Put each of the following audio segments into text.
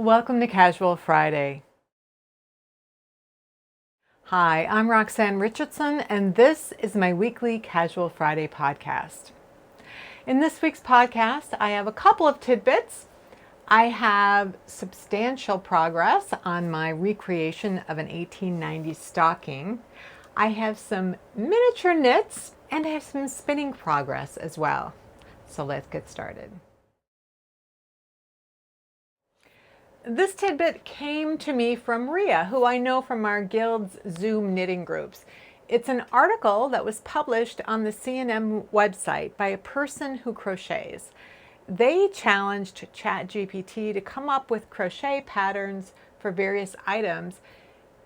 Welcome to Casual Friday. Hi, I'm Roxanne Richardson, and this is my weekly Casual Friday podcast. In this week's podcast, I have a couple of tidbits. I have substantial progress on my recreation of an 1890s stocking. I have some miniature knits, and I have some spinning progress as well. So let's get started. This tidbit came to me from Regia, who I know from our Guild's Zoom knitting groups. It's an article that was published on the C&M website by a person who crochets. They challenged ChatGPT to come up with crochet patterns for various items,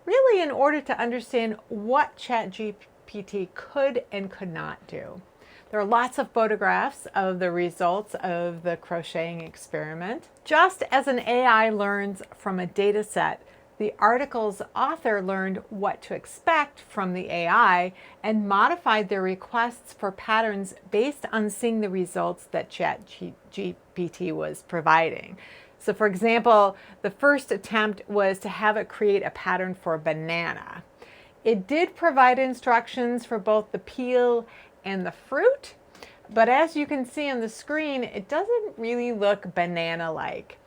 really in order to understand what ChatGPT could and could not do. There are lots of photographs of the results of the crocheting experiment. Just as an AI learns from a data set, the article's author learned what to expect from the AI and modified their requests for patterns based on seeing the results that ChatGPT was providing. So for example, the first attempt was to have it create a pattern for a banana. It did provide instructions for both the peel and the fruit, but as you can see on the screen, it doesn't really look banana-like.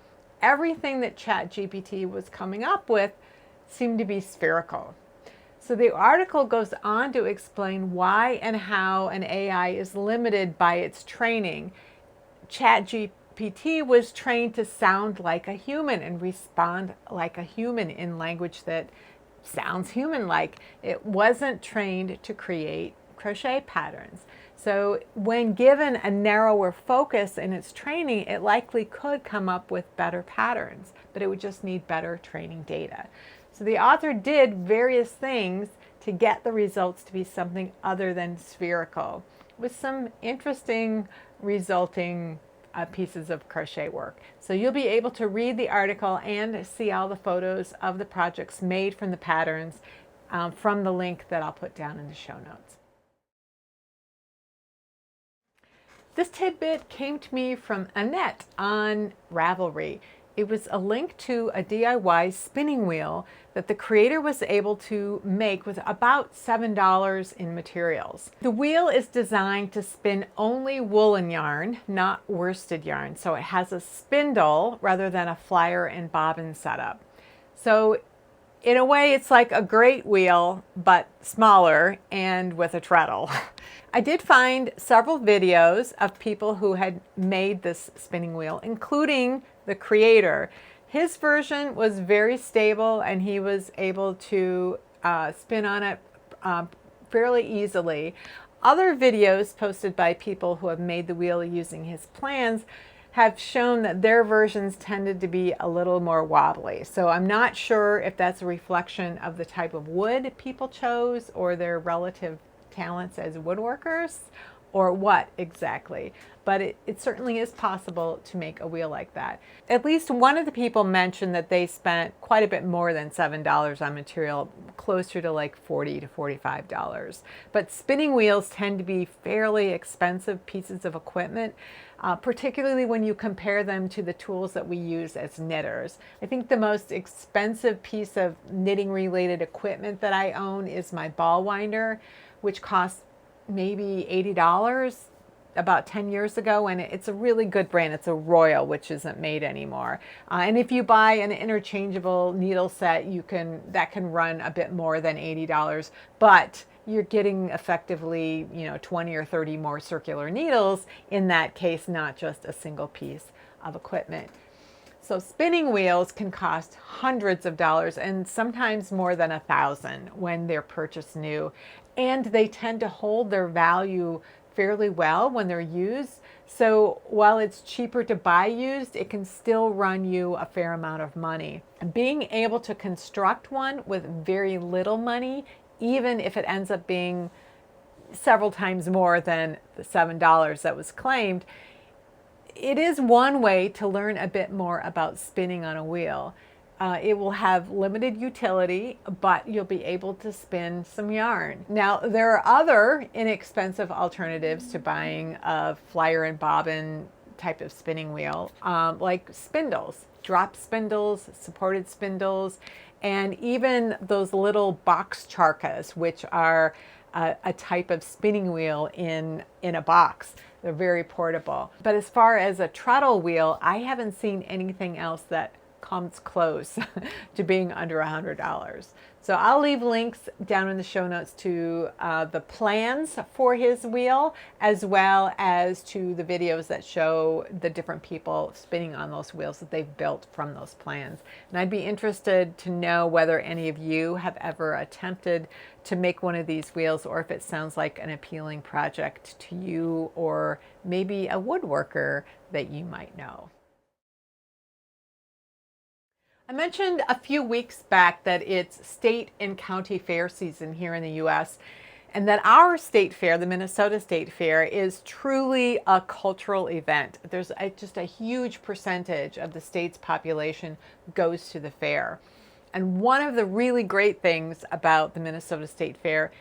Everything that ChatGPT was coming up with seemed to be spherical. So the article goes on to explain why and how an AI is limited by its training. ChatGPT was trained to sound like a human and respond like a human in language that sounds human-like. It wasn't trained to create crochet patterns. So when given a narrower focus in its training, it likely could come up with better patterns, but it would just need better training data. So the author did various things to get the results to be something other than spherical, with some interesting resulting pieces of crochet work. So you'll be able to read the article and see all the photos of the projects made from the patterns from the link that I'll put down in the show notes. This tidbit came to me from Annette on Ravelry. It was a link to a DIY spinning wheel that the creator was able to make with about $7 in materials. The wheel is designed to spin only woolen yarn, not worsted yarn. So it has a spindle rather than a flyer and bobbin setup. So in a way, it's like a great wheel, but smaller and with a treadle. I did find several videos of people who had made this spinning wheel, including the creator. His version was very stable and he was able to spin on it fairly easily. Other videos posted by people who have made the wheel using his plans have shown that their versions tended to be a little more wobbly. So I'm not sure if that's a reflection of the type of wood people chose or their relative talents as woodworkers or what exactly. But it certainly is possible to make a wheel like that. At least one of the people mentioned that they spent quite a bit more than $7 on material, closer to like $40 to $45. But spinning wheels tend to be fairly expensive pieces of equipment, particularly when you compare them to the tools that we use as knitters. I think the most expensive piece of knitting related equipment that I own is my ball winder, which costs maybe $80 about 10 years ago, and it's a really good brand. It's a Royal, which isn't made anymore. And if you buy an interchangeable needle set, that can run a bit more than $80, but you're getting effectively, 20 or 30 more circular needles in that case, not just a single piece of equipment. So spinning wheels can cost hundreds of dollars and sometimes more than $1,000 when they're purchased new. And they tend to hold their value fairly well when they're used. So while it's cheaper to buy used, it can still run you a fair amount of money. And being able to construct one with very little money, even if it ends up being several times more than the $7 that was claimed, it is one way to learn a bit more about spinning on a wheel. It will have limited utility, but you'll be able to spin some yarn. Now, there are other inexpensive alternatives to buying a flyer and bobbin type of spinning wheel, like spindles. drop spindles, supported spindles, and even those little box charkas, which are a type of spinning wheel in a box. They're very portable. But as far as a treadle wheel, I haven't seen anything else that comes close to being under $100. So I'll leave links down in the show notes to the plans for his wheel, as well as to the videos that show the different people spinning on those wheels that they've built from those plans. And I'd be interested to know whether any of you have ever attempted to make one of these wheels, or if it sounds like an appealing project to you, or maybe a woodworker that you might know. I mentioned a few weeks back that it's state and county fair season here in the US, and that our state fair, the Minnesota State Fair, is truly a cultural event. There's just a huge percentage of the state's population goes to the fair. And one of the really great things about the Minnesota State Fair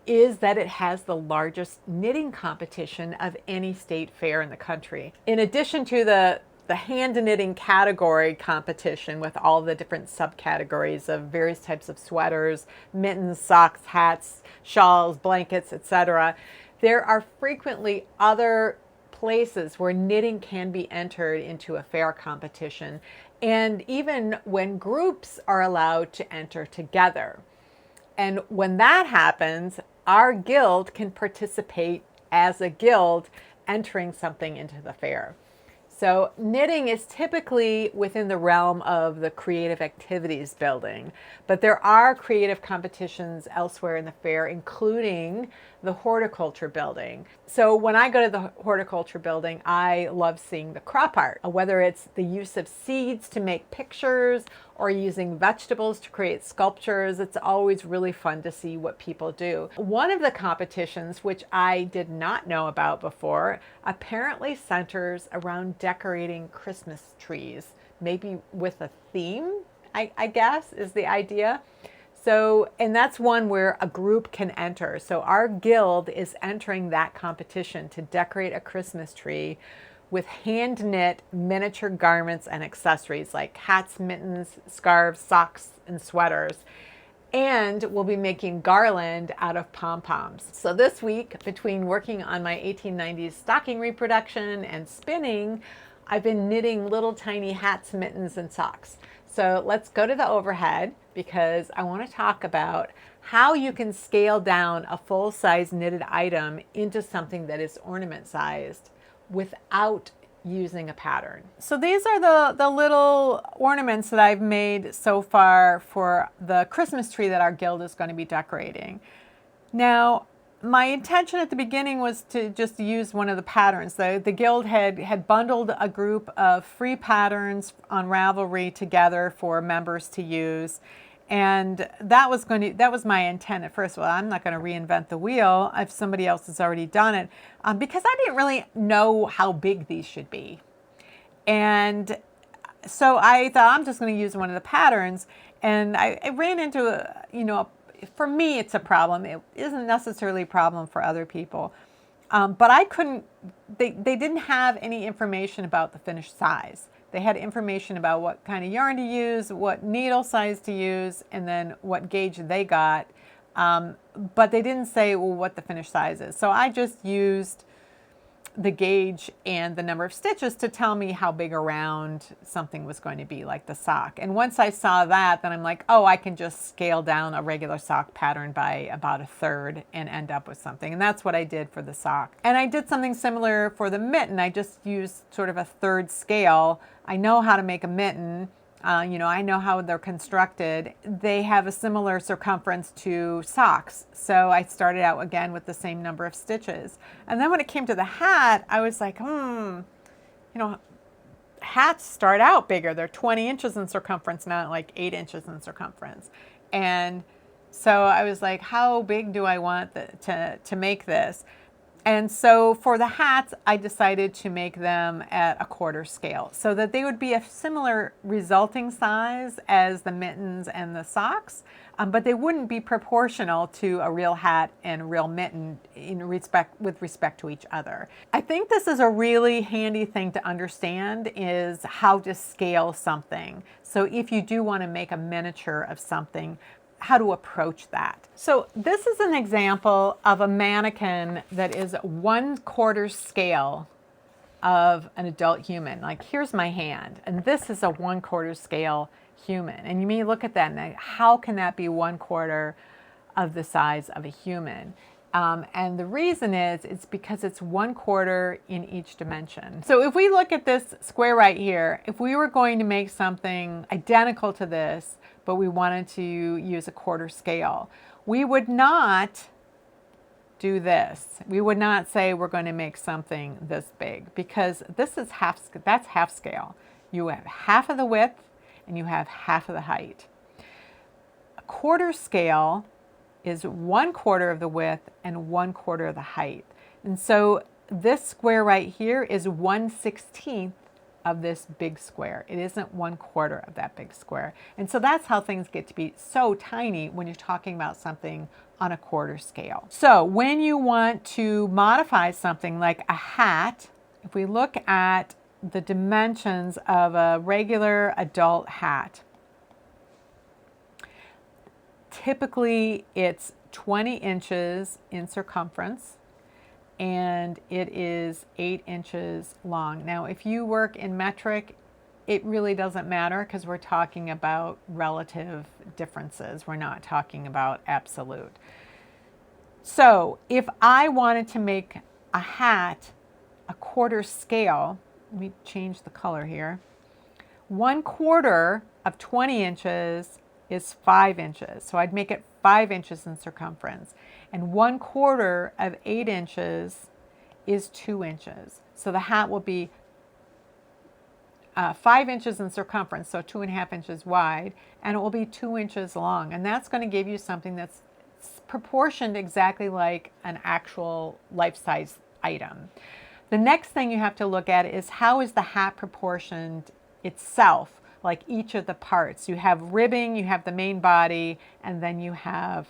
is that it has the largest knitting competition of any state fair in the country. In addition to the hand knitting category competition with all the different subcategories of various types of sweaters, mittens, socks, hats, shawls, blankets, etc., there are frequently other places where knitting can be entered into a fair competition, and even when groups are allowed to enter together. And when that happens, our guild can participate as a guild entering something into the fair. So knitting is typically within the realm of the creative activities building, but there are creative competitions elsewhere in the fair, including the horticulture building. So when I go to the horticulture building, I love seeing the crop art, whether it's the use of seeds to make pictures or using vegetables to create sculptures. It's always really fun to see what people do. One of the competitions, which I did not know about before, apparently centers around decorating Christmas trees, maybe with a theme, I guess is the idea. So, and that's one where a group can enter. So our guild is entering that competition to decorate a Christmas tree with hand knit miniature garments and accessories like hats, mittens, scarves, socks, and sweaters. And we'll be making garland out of pom-poms. So this week, between working on my 1890s stocking reproduction and spinning, I've been knitting little tiny hats, mittens, and socks. So let's go to the overhead, because I want to talk about how you can scale down a full-size knitted item into something that is ornament sized without using a pattern. So these are the little ornaments that I've made so far for the Christmas tree that our guild is going to be decorating. Now, my intention at the beginning was to just use one of the patterns. The guild had bundled a group of free patterns on Ravelry together for members to use. And that was my intent at first. Well, I'm not going to reinvent the wheel if somebody else has already done it, because I didn't really know how big these should be. And so I thought I'm just going to use one of the patterns, and I ran into for me it's a problem. It isn't necessarily a problem for other people, but I couldn't. They didn't have any information about the finished size. They had information about what kind of yarn to use, what needle size to use, and then what gauge they got. But they didn't say, well, what the finished size is. So I just used the gauge and the number of stitches to tell me how big around something was going to be, like the sock. And once I saw that, then I'm like, oh, I can just scale down a regular sock pattern by about a third and end up with something. And that's what I did for the sock. And I did something similar for the mitten. I just used sort of a third scale. I know how to make a mitten. I know how they're constructed. They have a similar circumference to socks. So I started out again with the same number of stitches. And then when it came to the hat, I was like, hats start out bigger. They're 20 inches in circumference, not like 8 inches in circumference. And so I was like, how big do I want to make this? And so for the hats, I decided to make them at a 1/4 scale so that they would be a similar resulting size as the mittens and the socks, but they wouldn't be proportional to a real hat and real mitten with respect to each other. I think this is a really handy thing to understand, is how to scale something. So if you do want to make a miniature of something, how to approach that. So this is an example of a mannequin that is 1/4 scale of an adult human. Like, here's my hand, and this is a 1/4 scale human. And you may look at that and how can that be 1/4 of the size of a human? And the reason is, it's because it's 1/4 in each dimension. So if we look at this square right here, if we were going to make something identical to this, but we wanted to use a 1/4 scale, we would not do this. We would not say we're going to make something this big, because this is that's half scale. You have half of the width and you have half of the height. A 1/4 scale is 1/4 of the width and 1/4 of the height. And so this square right here is 1/16 of this big square. It isn't 1/4 of that big square. And so that's how things get to be so tiny when you're talking about something on a 1/4 scale. So when you want to modify something like a hat, if we look at the dimensions of a regular adult hat, typically it's 20 inches in circumference and it is 8 inches long. Now, if you work in metric, it really doesn't matter because we're talking about relative differences. We're not talking about absolute. So if I wanted to make a hat a 1/4 scale, let me change the color here. 1/4 of 20 inches is 5 inches. So I'd make it 5 inches in circumference. And 1/4 of 8 inches is 2 inches. So the hat will be 5 inches in circumference, so 2.5 inches wide, and it will be 2 inches long. And that's going to give you something that's proportioned exactly like an actual life-size item. The next thing you have to look at is, how is the hat proportioned itself, like each of the parts. You have ribbing, you have the main body, and then you have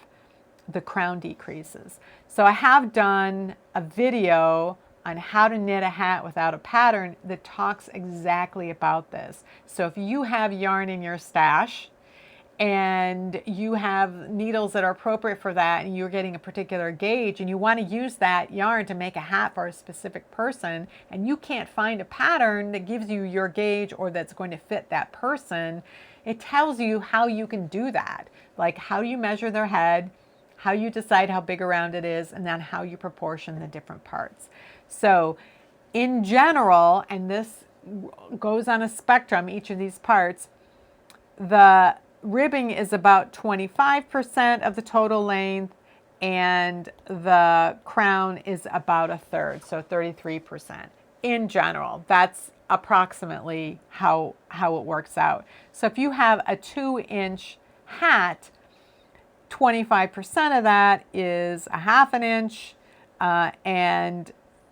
the crown decreases. So I have done a video on how to knit a hat without a pattern that talks exactly about this. So if you have yarn in your stash and you have needles that are appropriate for that, and you're getting a particular gauge and you want to use that yarn to make a hat for a specific person, and you can't find a pattern that gives you your gauge or that's going to fit that person, it tells you how you can do that. Like, how you measure their head, how you decide how big around it is, and then how you proportion the different parts. So in general, and this goes on a spectrum, each of these parts, the ribbing is about 25% of the total length, and the crown is about 1/3, so 33%. In general, that's approximately how it works out. So if you have a 2-inch hat, 25% of that is 1/2 inch, and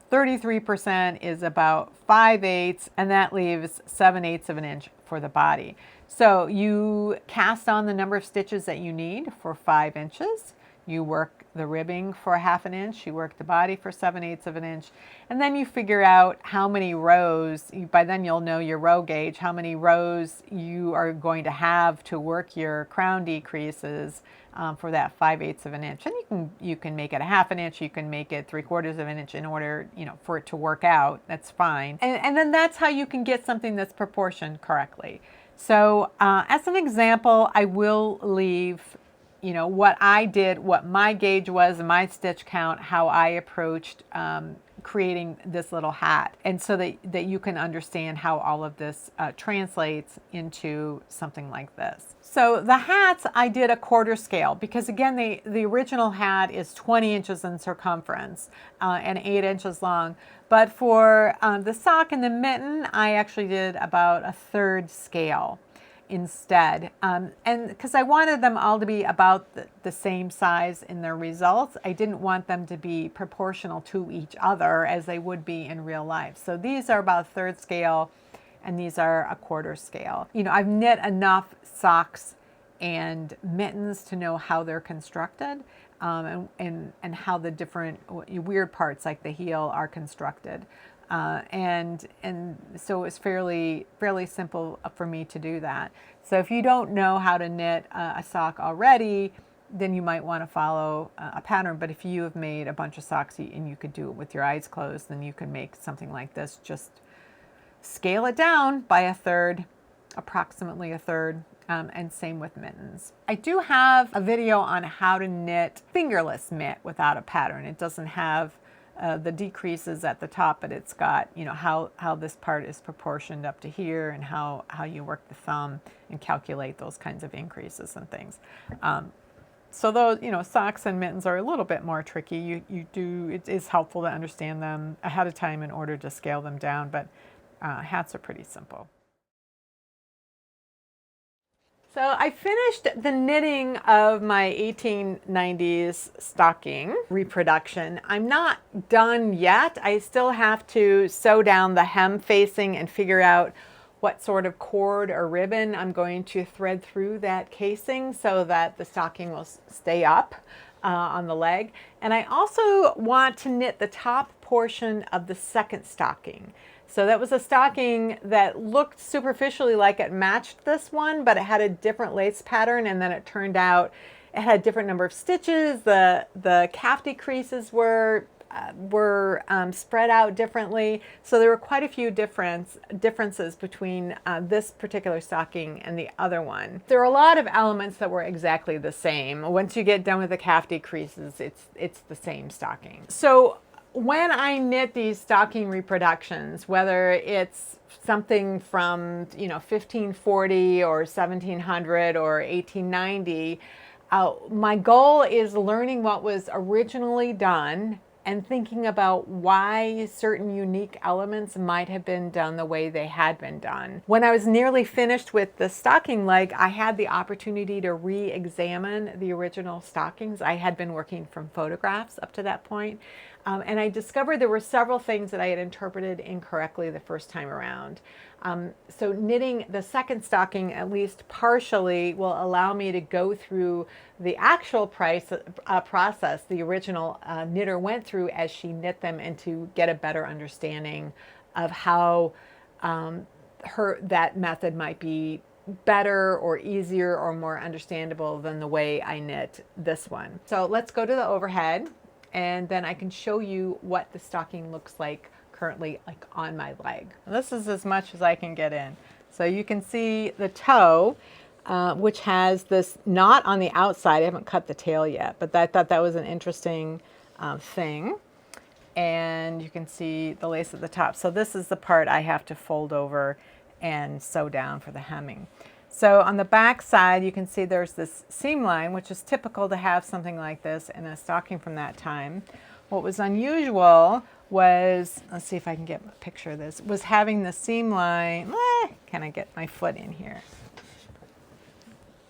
33% is about 5/8, and that leaves 7/8 of an inch for the body. So you cast on the number of stitches that you need for 5 inches. You work the ribbing for 1/2 inch, you work the body for 7/8 of an inch, and then you figure out how many rows, by then you'll know your row gauge, how many rows you are going to have to work your crown decreases for that 5/8 of an inch. And you can make it 1/2 inch, you can make it 3/4 of an inch in order, for it to work out. That's fine. And then that's how you can get something that's proportioned correctly. So as an example, I will leave what I did, what my gauge was, my stitch count, how I approached creating this little hat, and so that you can understand how all of this translates into something like this. So the hats, I did a 1/4 scale because, again, the original hat is 20 inches in circumference and 8 inches long. But for the sock and the mitten, I actually did about 1/3 scale. instead. And because I wanted them all to be about the same size in their results, I didn't want them to be proportional to each other as they would be in real life. So these are about 1/3 scale and these are a 1/4 scale. You know, I've knit enough socks and mittens to know how they're constructed, and how the different weird parts like the heel are constructed. And so it's fairly simple for me to do that. So if you don't know how to knit a sock already, then you might want to follow a pattern. But if you have made a bunch of socks and you could do it with your eyes closed, then you can make something like this. Just scale it down by 1/3, approximately 1/3. And same with mittens. I do have a video on how to knit fingerless mitt without a pattern. It doesn't have the decreases at the top, but it's got, you know, how this part is proportioned up to here and how you work the thumb and calculate those kinds of increases and things. So those, you know, socks and mittens are a little bit more tricky. It is helpful to understand them ahead of time in order to scale them down, but hats are pretty simple. So I finished the knitting of my 1890s stocking reproduction. I'm not done yet. I still have to sew down the hem facing and figure out what sort of cord or ribbon I'm going to thread through that casing so that the stocking will stay up on the leg. And I also want to knit the top portion of the second stocking. So that was a stocking that looked superficially like it matched this one, but it had a different lace pattern, and then it turned out it had a different number of stitches. The calf decreases were spread out differently. So there were quite a few differences between this particular stocking and the other one. There are a lot of elements that were exactly the same. Once you get done with the calf decreases, it's the same stocking. So when I knit these stocking reproductions, whether it's something from 1540 or 1700 or 1890, my goal is learning what was originally done and thinking about why certain unique elements might have been done the way they had been done. When I was nearly finished with the stocking leg, I had the opportunity to re-examine the original stockings. I had been working from photographs up to that point. And I discovered there were several things that I had interpreted incorrectly the first time around. So knitting the second stocking, at least partially, will allow me to go through the actual process the original knitter went through as she knit them, and to get a better understanding of how that method might be better or easier or more understandable than the way I knit this one. So let's go to the overhead, and then I can show you what the stocking looks like currently, like on my leg. And this is as much as I can get in. So you can see the toe, which has this knot on the outside. I haven't cut the tail yet, but I thought that was an interesting thing. And you can see the lace at the top. So this is the part I have to fold over and sew down for the hemming. So on the back side, you can see there's this seam line, which is typical to have something like this in a stocking from that time. What was unusual was, let's see if I can get a picture of this, was having the seam line, can I get my foot in here?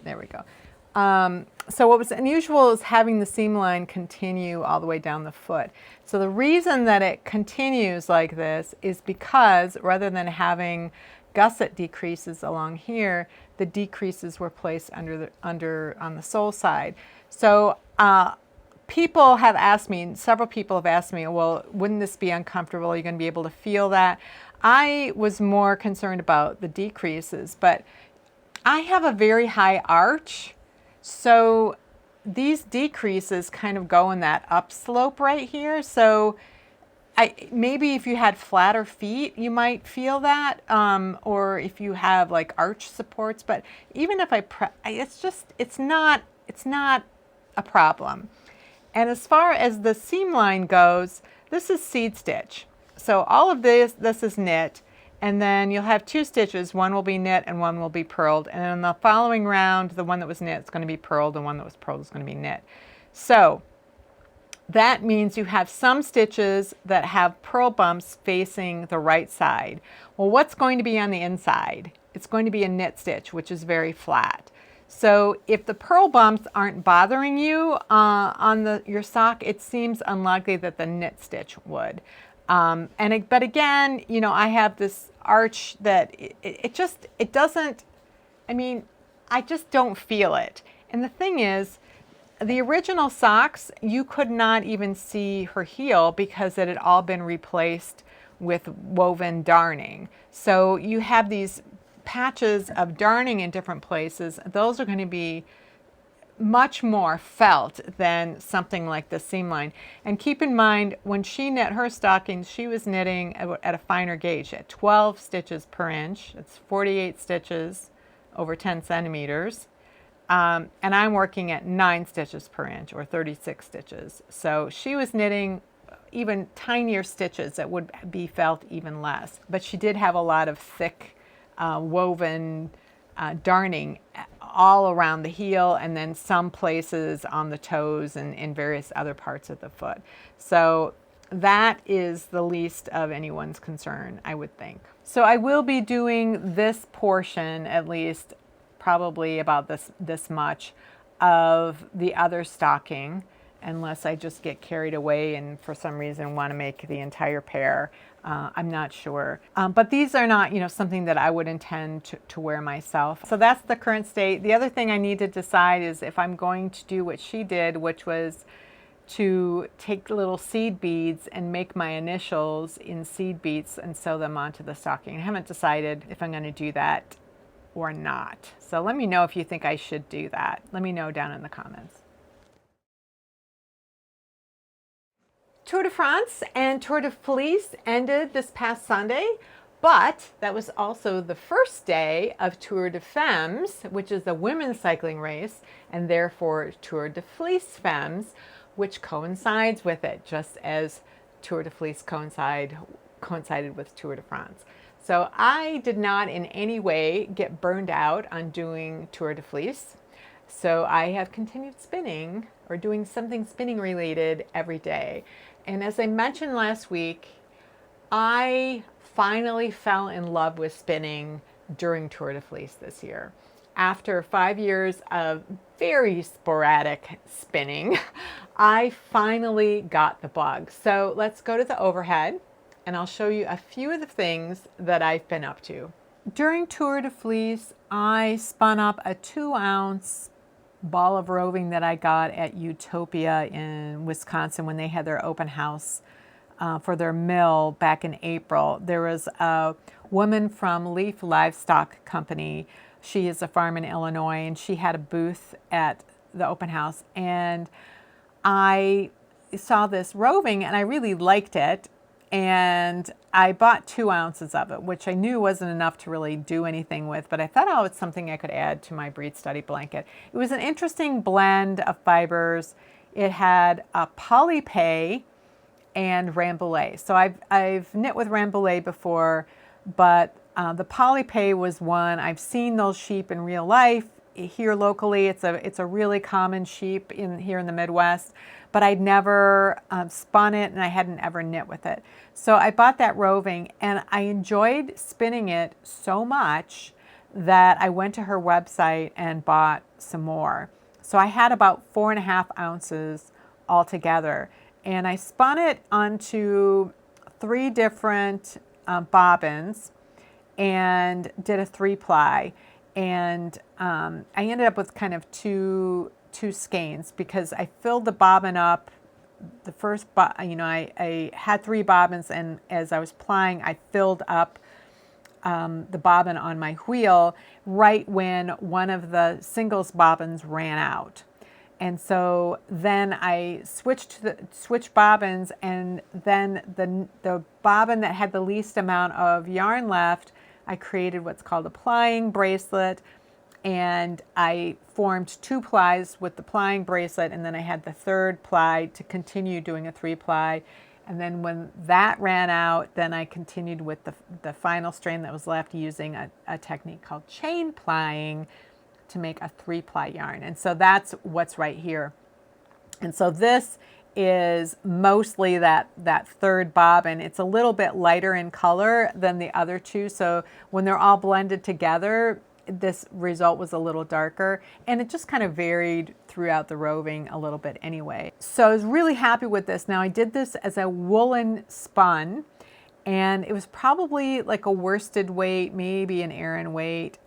There we go. So what was unusual is having the seam line continue all the way down the foot. So the reason that it continues like this is because rather than having gusset decreases along here, the decreases were placed on the sole side. So people have asked me, several people have asked me, well, wouldn't this be uncomfortable? Are you going to be able to feel that? I was more concerned about the decreases, but I have a very high arch, so these decreases kind of go in that upslope right here. So maybe if you had flatter feet, you might feel that, or if you have like arch supports. But even if it's not a problem. And as far as the seam line goes, this is seed stitch. So all of this is knit, and then you'll have 2 stitches. One will be knit and one will be purled. And in the following round, the one that was knit is going to be purled, and one that was purled is going to be knit. So that means you have some stitches that have purl bumps facing the right side. Well, what's going to be on the inside? it's going to be a knit stitch, which is very flat. So if the purl bumps aren't bothering you on your sock, it seems unlikely that the knit stitch would. But again, you know, I have this arch that it doesn't, I mean, I just don't feel it. And the thing is, the original socks, you could not even see her heel because it had all been replaced with woven darning. So you have these patches of darning in different places. Those are going to be much more felt than something like the seam line. And keep in mind, when she knit her stockings, she was knitting at a finer gauge at 12 stitches per inch. It's 48 stitches over 10 centimeters. And I'm working at 9 stitches per inch, or 36 stitches. So she was knitting even tinier stitches that would be felt even less. But she did have a lot of thick woven darning all around the heel, and then some places on the toes and in various other parts of the foot. So that is the least of anyone's concern, I would think. So I will be doing this portion, at least probably about this much, of the other stocking, unless I just get carried away and for some reason want to make the entire pair. I'm not sure. But these are not, you know, something that I would intend to wear myself. So that's the current state. The other thing I need to decide is if I'm going to do what she did, which was to take little seed beads and make my initials in seed beads and sew them onto the stocking. I haven't decided if I'm going to do that or not. So let me know if you think I should do that. Let me know down in the comments. Tour de France and Tour de Fleece ended this past Sunday, but that was also the first day of Tour de Femmes, which is a women's cycling race, and therefore Tour de Fleece Femmes, which coincides with it, just as Tour de Fleece coincided with Tour de France. So I did not in any way get burned out on doing Tour de Fleece. So I have continued spinning or doing something spinning related every day. And as I mentioned last week, I finally fell in love with spinning during Tour de Fleece this year. After 5 years of very sporadic spinning, I finally got the bug. So let's go to the overhead and I'll show you a few of the things that I've been up to. During Tour de Fleece, I spun up a 2-ounce ball of roving that I got at Utopia in Wisconsin when they had their open house for their mill back in April. There was a woman from Leaf Livestock Company. She is a farm in Illinois, and she had a booth at the open house. And I saw this roving, and I really liked it. And I bought 2 ounces of it, which I knew wasn't enough to really do anything with, but I thought, oh, it's something I could add to my Breed Study blanket. It was an interesting blend of fibers. It had a polypay and rambouillet. So I've knit with rambouillet before, but the polypay was one. I've seen those sheep in real life here locally. It's a really common sheep here in the Midwest, but I'd never spun it and I hadn't ever knit with it. So I bought that roving and I enjoyed spinning it so much that I went to her website and bought some more. So I had about 4.5 ounces altogether, and I spun it onto 3 different bobbins and did a 3-ply. And I ended up with kind of two skeins because I filled the bobbin up. The first, I had 3 bobbins, and as I was plying, I filled up the bobbin on my wheel right when one of the singles bobbins ran out. And so then I switched bobbins, and then the bobbin that had the least amount of yarn left, I created what's called a plying bracelet, and I formed 2 plies with the plying bracelet, and then I had the 3rd ply to continue doing a 3-ply. And then when that ran out, then I continued with the final strain that was left using a technique called chain plying to make a 3-ply yarn. And so that's what's right here. And so this is mostly that third bobbin. It's a little bit lighter in color than the other two, so when they're all blended together, this result was a little darker, and it just kind of varied throughout the roving a little bit anyway. So I was really happy with this. Now I did this as a woolen spun, and it was probably like a worsted weight, maybe an Aran weight,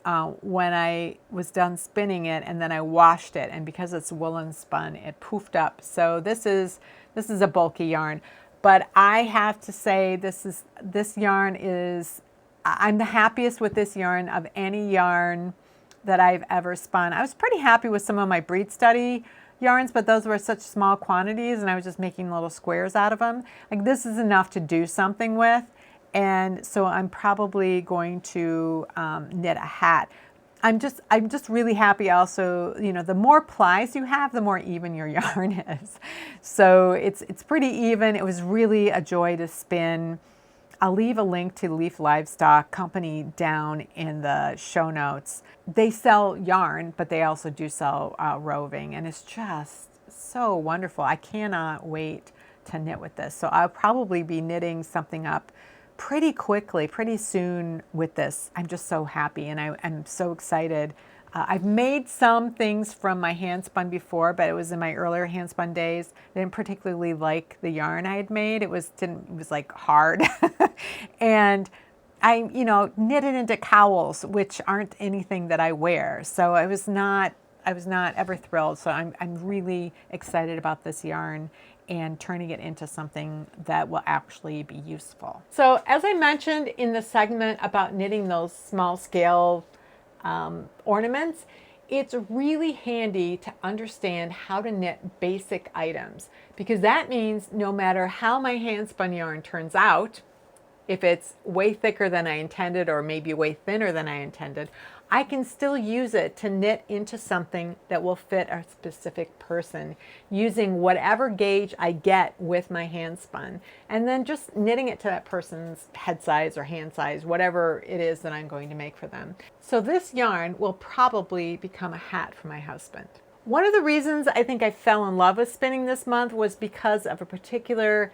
when I was done spinning it, and then I washed it, and because it's woolen spun, it poofed up. So this is a bulky yarn, but I have to say this yarn is, I'm the happiest with this yarn of any yarn that I've ever spun. I was pretty happy with some of my breed study yarns, but those were such small quantities and I was just making little squares out of them. Like, this is enough to do something with, and so I'm probably going to knit a hat. I'm just really happy also, you know, the more plies you have, the more even your yarn is. So it's pretty even. It was really a joy to spin. I'll leave a link to Leaf Livestock Company down in the show notes. They sell yarn, but they also do sell roving, and it's just so wonderful. I cannot wait to knit with this. So I'll probably be knitting something up pretty quickly, pretty soon with this. I'm just so happy, and I'm so excited. I've made some things from my hand spun before, but it was in my earlier hand spun days. I didn't particularly like the yarn I had made. It was like hard. And I, you know, knit it into cowls, which aren't anything that I wear. So I was not ever thrilled. So I'm really excited about this yarn and turning it into something that will actually be useful. So as I mentioned in the segment about knitting those small scale ornaments, it's really handy to understand how to knit basic items, because that means no matter how my hand spun yarn turns out, if it's way thicker than I intended or maybe way thinner than I intended, I can still use it to knit into something that will fit a specific person using whatever gauge I get with my hand spun, and then just knitting it to that person's head size or hand size, whatever it is that I'm going to make for them. So this yarn will probably become a hat for my husband. One of the reasons I think I fell in love with spinning this month was because of a particular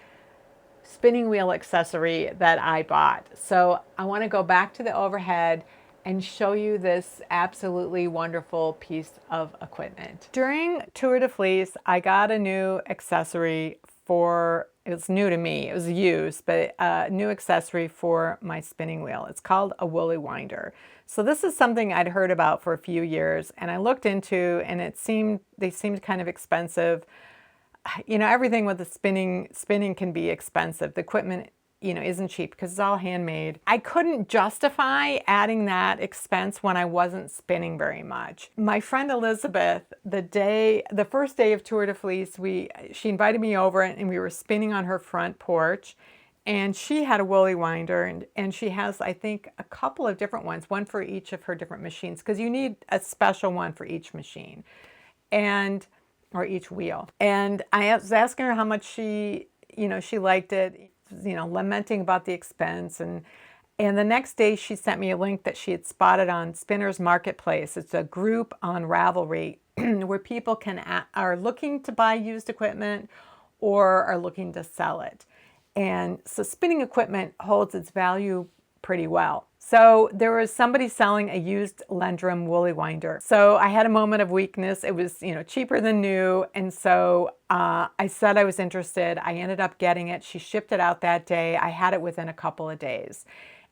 spinning wheel accessory that I bought. So I want to go back to the overhead and show you this absolutely wonderful piece of equipment. During Tour de Fleece, I got a new accessory for, it was new to me, it was used, but a new accessory for my spinning wheel. It's called a woolly winder. So this is something I'd heard about for a few years, and I looked into, and they seemed kind of expensive. You know, everything with the spinning can be expensive. The equipment, you know, isn't cheap because it's all handmade. I couldn't justify adding that expense when I wasn't spinning very much. My friend Elizabeth, the first day of Tour de Fleece, she invited me over and we were spinning on her front porch, and she had a woolly winder, and she has, I think, a couple of different ones, one for each of her different machines, because you need a special one for each machine or each wheel. And I was asking her how much she liked it, you know, lamenting about the expense. And the next day she sent me a link that she had spotted on Spinners Marketplace. It's a group on Ravelry where people are looking to buy used equipment or are looking to sell it. And so spinning equipment holds its value pretty well. So there was somebody selling a used Lendrum woolly winder. So I had a moment of weakness. It was, you know, cheaper than new. And so I said I was interested. I ended up getting it. She shipped it out that day. I had it within a couple of days.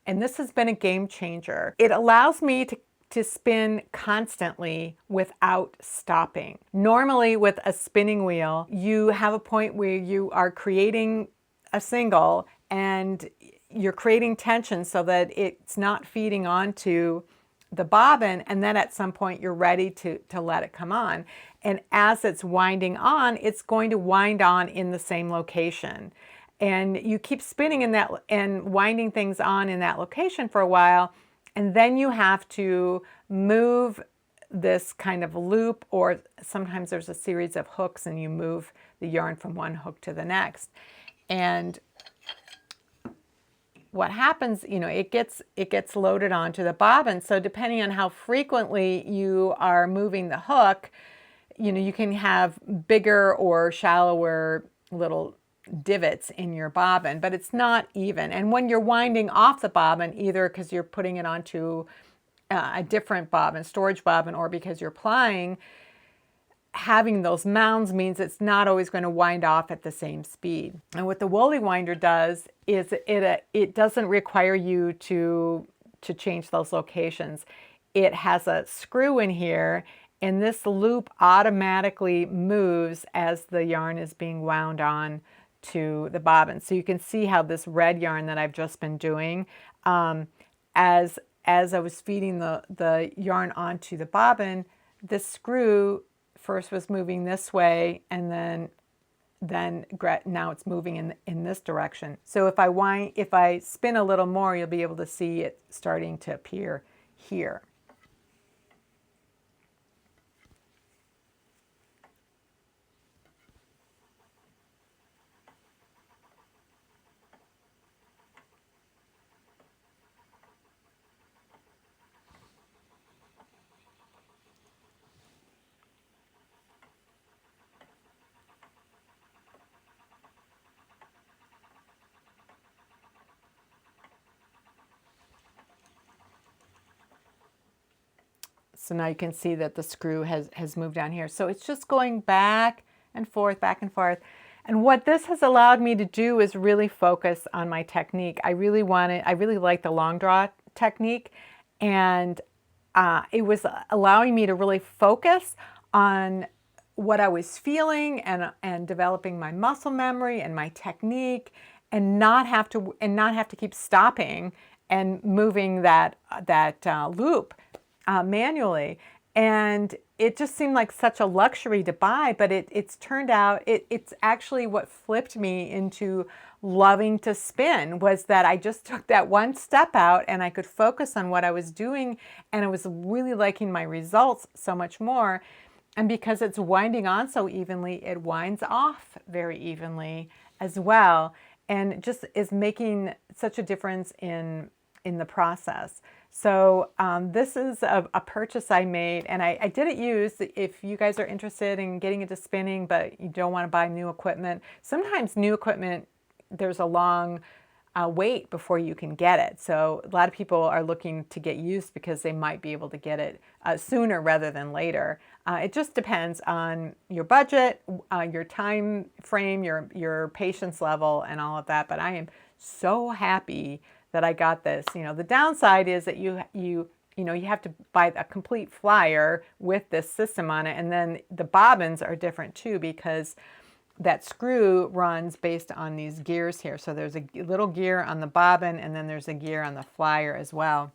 And this has been a game changer. It allows me to spin constantly without stopping. Normally with a spinning wheel, you have a point where you are creating a single and you're creating tension so that it's not feeding onto the bobbin, and then at some point you're ready to let it come on. And as it's winding on, it's going to wind on in the same location. And you keep spinning in that and winding things on in that location for a while, and then you have to move this kind of loop, or sometimes there's a series of hooks and you move the yarn from one hook to the next. And what happens, you know, it gets loaded onto the bobbin. So depending on how frequently you are moving the hook, you know, you can have bigger or shallower little divots in your bobbin, but it's not even. And when you're winding off the bobbin, either because you're putting it onto a different bobbin, storage bobbin, or because you're plying, having those mounds means it's not always going to wind off at the same speed. And what the woolly winder does is it doesn't require you to change those locations. It has a screw in here, and this loop automatically moves as the yarn is being wound on to the bobbin. So you can see how this red yarn that I've just been doing, as I was feeding the yarn onto the bobbin, this screw first was moving this way, and then now it's moving in this direction. So if I spin a little more, you'll be able to see it starting to appear here. So now you can see that the screw has moved down here. So it's just going back and forth, back and forth. And what this has allowed me to do is really focus on my technique. I really like the long draw technique, and it was allowing me to really focus on what I was feeling and developing my muscle memory and my technique, and not have to keep stopping and moving that loop manually. And it just seemed like such a luxury to buy, but it's turned out, it's actually what flipped me into loving to spin, was that I just took that one step out and I could focus on what I was doing, and I was really liking my results so much more. And because it's winding on so evenly, it winds off very evenly as well, and it just is making such a difference in the process. So this is a purchase I made, and I did it used. If you guys are interested in getting into spinning but you don't want to buy new equipment, sometimes new equipment, there's a long wait before you can get it. So a lot of people are looking to get used because they might be able to get it sooner rather than later. It just depends on your budget, your time frame, your patience level, and all of that. But I am so happy that I got this. You know, the downside is that you have to buy a complete flyer with this system on it, and then the bobbins are different too, because that screw runs based on these gears here. So there's a little gear on the bobbin, and then there's a gear on the flyer as well.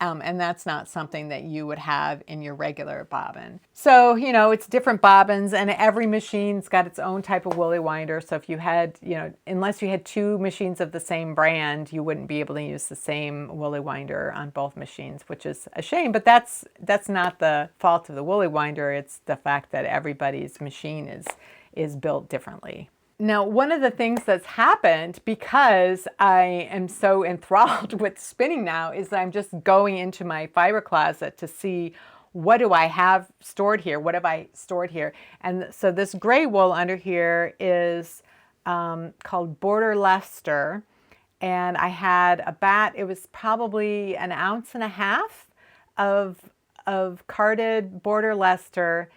And that's not something that you would have in your regular bobbin. So, you know, it's different bobbins, and every machine's got its own type of woolly winder. So if you had, unless you had two machines of the same brand, you wouldn't be able to use the same woolly winder on both machines, which is a shame. But that's not the fault of the woolly winder. It's the fact that everybody's machine is built differently. Now, one of the things that's happened, because I am so enthralled with spinning now, is I'm just going into my fiber closet to see, what do I have stored here? What have I stored here? And so this gray wool under here is called Border Leicester. And I had a bat, it was probably 1.5 ounces of carded Border Leicester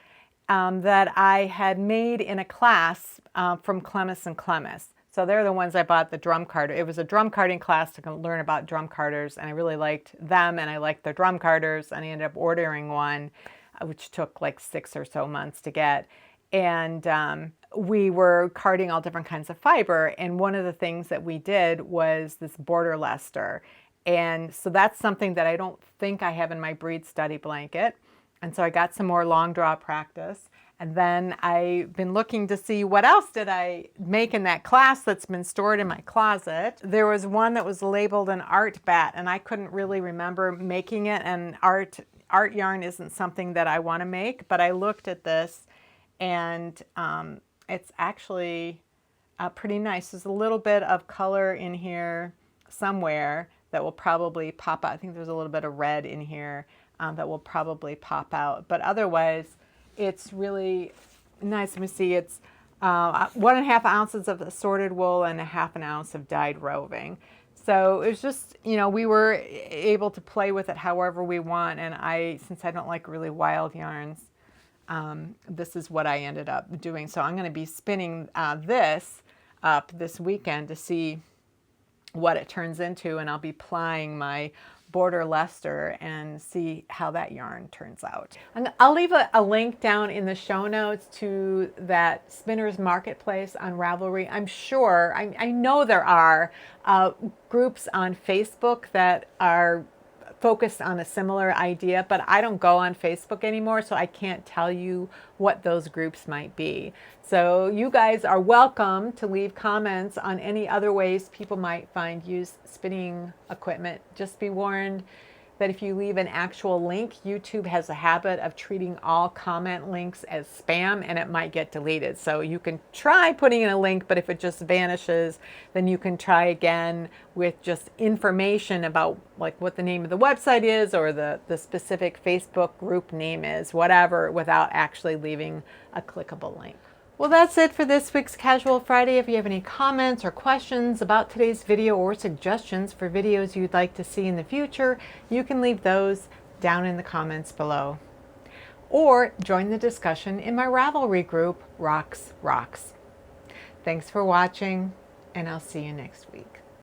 that I had made in a class from Clemis and Clemis. So they're the ones I bought the drum carder. It was a drum carding class to learn about drum carders, and I really liked them, and I liked the drum carders, and I ended up ordering one, which took like 6 or so months to get. And we were carding all different kinds of fiber, and one of the things that we did was this Border Leicester. And so that's something that I don't think I have in my breed study blanket. And so I got some more long draw practice. And then I've been looking to see what else did I make in that class that's been stored in my closet. There was one that was labeled an art bat, and I couldn't really remember making it. And art yarn isn't something that I want to make, but I looked at this, and it's actually pretty nice. There's a little bit of color in here somewhere that will probably pop out. I think there's a little bit of red in here that will probably pop out. But otherwise, it's really nice. Let me see. It's 1.5 ounces of assorted wool and 1/2 ounce of dyed roving. So it was just, you know, we were able to play with it however we want. And since I don't like really wild yarns, this is what I ended up doing. So I'm going to be spinning this up this weekend to see what it turns into, and I'll be plying my border Leicester and see how that yarn turns out. And I'll leave a link down in the show notes to that Spinners Marketplace on Ravelry. I'm sure, I know there are groups on Facebook that are focused on a similar idea, but I don't go on Facebook anymore, so I can't tell you what those groups might be. So you guys are welcome to leave comments on any other ways people might find used spinning equipment. Just be warned that if you leave an actual link, YouTube has a habit of treating all comment links as spam, and it might get deleted. So you can try putting in a link, but if it just vanishes, then you can try again with just information about like what the name of the website is or the specific Facebook group name is, whatever, without actually leaving a clickable link. Well, that's it for this week's Casual Friday. If you have any comments or questions about today's video or suggestions for videos you'd like to see in the future, you can leave those down in the comments below. Or join the discussion in my Ravelry group, Rox Rocks. Thanks for watching, and I'll see you next week.